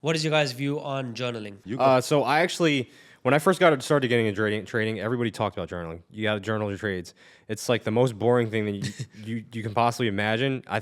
What is your guys' view on journaling? So I actually, when I first started getting into trading, everybody talked about journaling. You got to journal your trades. It's like the most boring thing that you can possibly imagine. I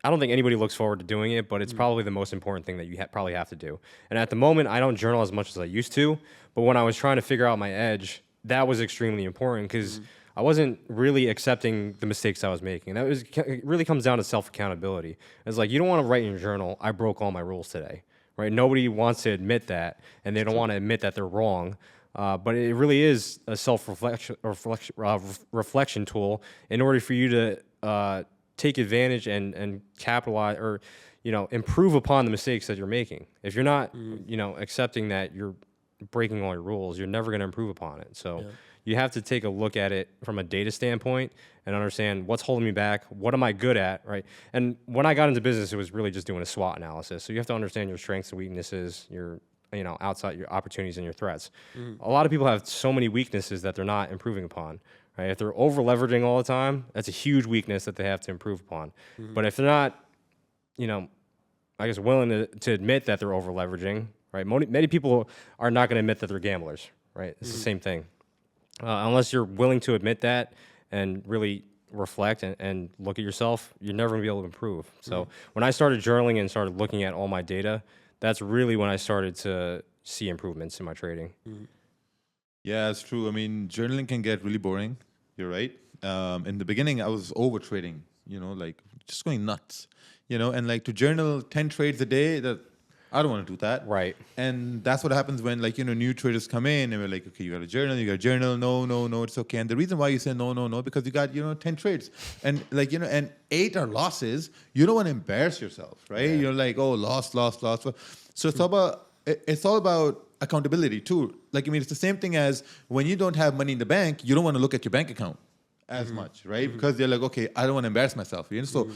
don't think anybody looks forward to doing it, but it's probably the most important thing that you probably have to do. And at the moment, I don't journal as much as I used to. But when I was trying to figure out my edge, that was extremely important because I wasn't really accepting the mistakes I was making. It really comes down to self accountability. It's like you don't want to write in your journal, "I broke all my rules today." Right? Nobody wants to admit that, and they don't want to admit that they're wrong. But it really is a reflection tool in order for you to take advantage and capitalize or improve upon the mistakes that you're making. If you're not accepting that you're breaking all your rules, you're never going to improve upon it. So you have to take a look at it from a data standpoint and understand what's holding me back, what am I good at, right? And when I got into business, it was really just doing a SWOT analysis. So you have to understand your strengths and weaknesses, your outside your opportunities and your threats. A lot of people have so many weaknesses that they're not improving upon. Right? If they're over leveraging all the time, that's a huge weakness that they have to improve upon. But if they're not, I guess willing to admit that they're over leveraging, right? Many people are not going to admit that they're gamblers, right? It's the same thing. Unless you're willing to admit that and really reflect and look at yourself, you're never going to be able to improve. So when I started journaling and started looking at all my data, that's really when I started to see improvements in my trading. Yeah, it's true. I mean, journaling can get really boring. You're right. In the beginning, I was over trading, like just going nuts, and like to journal 10 trades a day, that I don't want to do that. Right. And that's what happens when new traders come in and we're like, okay, you got to journal. No, it's okay. And the reason why you say no, because you got, 10 trades and and 8 are losses. You don't want to embarrass yourself, right? Yeah. You're like, oh, lost. So it's all about accountability too. It's the same thing as when you don't have money in the bank, you don't want to look at your bank account as much, right? Because you're like, okay, I don't want to embarrass myself. So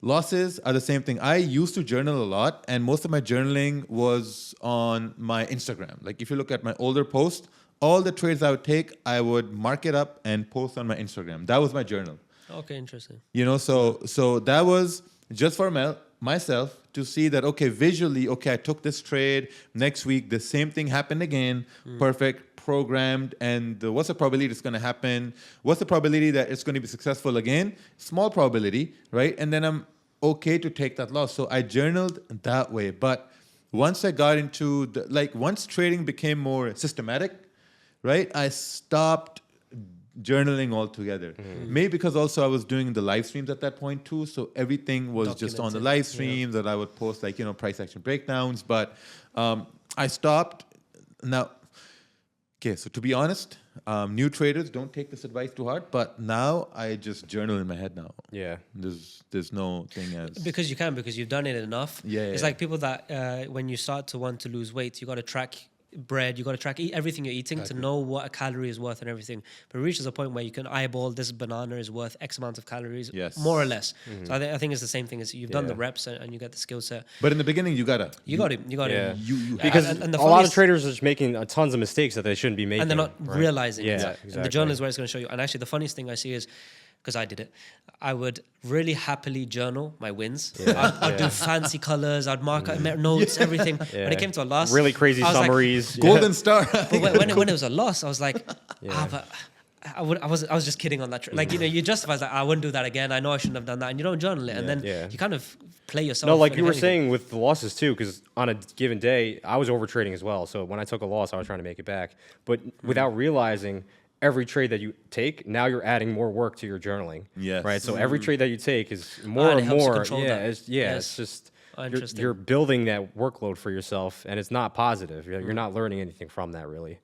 losses are the same thing. I used to journal a lot, and most of my journaling was on my Instagram. Like if you look at my older posts, all the trades I would take, I would mark it up and post on my Instagram. That was my journal. Okay, interesting. So that was just for myself to see that, okay, visually, okay, I took this trade. Next week, the same thing happened again. Perfect, programmed. And what's the probability it's going to happen? What's the probability that it's going to be successful again? Small probability, right? And then I'm okay to take that loss. So I journaled that way. But once I got into, once trading became more systematic, right, I stopped journaling altogether. Maybe because also I was doing the live streams at that point too, so everything was just on the live streams that I would post price action breakdowns. But I stopped. Now, okay, so to be honest, new traders don't take this advice too hard, but now I just journal in my head now. Yeah. There's no thing as... Because you've done it enough. It's like people that when you start to want to lose weight, you got to track bread, you got to track everything you're eating to know what a calorie is worth and everything. But it reaches a point where you can eyeball this banana is worth X amount of calories, more or less. So I think it's the same thing as you've done the reps and you get the skill set. But in the beginning, you got to. Because a lot of traders are just making tons of mistakes that they shouldn't be making. And they're not realizing it. Exactly. And the journal is where it's going to show you. And actually, the funniest thing I see is, because I did it, I would really happily journal my wins. I'd do fancy colors, I'd mark notes, everything. When it came to a loss, really crazy summaries, like, golden star. But when it was a loss, I was like, but I was just kidding on that. Like you justify that I wouldn't do that again. I know I shouldn't have done that, and you don't journal it, and then you kind of play yourself. No, like you were saying with the losses too, because on a given day I was over trading as well. So when I took a loss, I was trying to make it back, but without realizing, every trade that you take, now you're adding more work to your journaling. Yes. Right. So every trade that you take is more and more. It's just you're building that workload for yourself, and it's not positive. You're not learning anything from that, really.